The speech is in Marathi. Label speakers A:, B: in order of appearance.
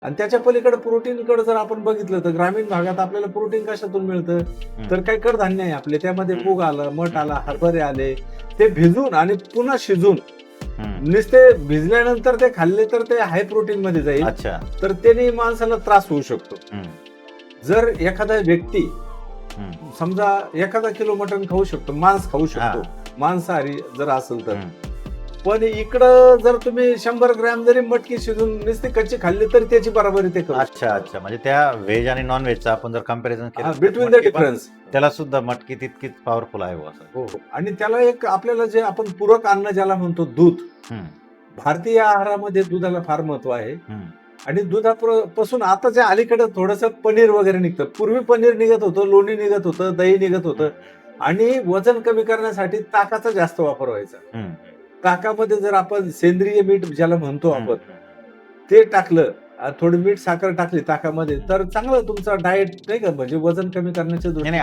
A: आणि त्याच्या पलीकडे प्रोटीनकडे जर आपण बघितलं तर ग्रामीण भागात आपल्याला प्रोटीन कशातून मिळतं? तर काही कडधान्य आहे आपले, त्यामध्ये मूग आलं, मठ आला, हरभरे आले. ते भिजून आणि पुन्हा शिजून नुसते भिजल्यानंतर ते खाल्ले तर ते हाय प्रोटीन मध्ये जाईल.
B: अच्छा.
A: तर त्याने माणसाला त्रास होऊ शकतो. जर एखादा व्यक्ती समजा एखादा किलो मटण खाऊ शकतो, मांस खाऊ शकतो, मांसाहारी जर असेल तर, पण इकडं जर तुम्ही 100 ग्रॅम जरी मटकी शिजून नुसती कच्ची खाल्ली तरी त्याची बराबरी ते करू
B: अच्छा अच्छा, म्हणजे त्या व्हेज आणि नॉन व्हेजचा आपण जर कम्पॅरिझन केलं
A: बिटवीन द डिफरन्स,
B: त्याला सुद्धा मटकी तितकीच पॉवरफुल आहे असं.
A: हो. आणि त्याला एक आपल्याला जे आपण पूरक अन्न ज्याला म्हणतो दूध, भारतीय आहारामध्ये दुधाला फार महत्व आहे. आणि दुधापासून आता जे अलीकडे थोडंसं पनीर वगैरे निघतं. पूर्वी पनीर निघत होतं, लोणी निघत होतं, दही निघत होतं. आणि वजन कमी करण्यासाठी ताकाचा जास्त वापर व्हायचा. ताकामध्ये जर आपण सेंद्रिय मीठ ज्याला म्हणतो आपण ते टाकलं, थोडी मीठ साखर टाकली ताकामध्ये, तर चांगलं तुमचा डाएट नाही का, म्हणजे वजन कमी करण्याच्या दृष्टीने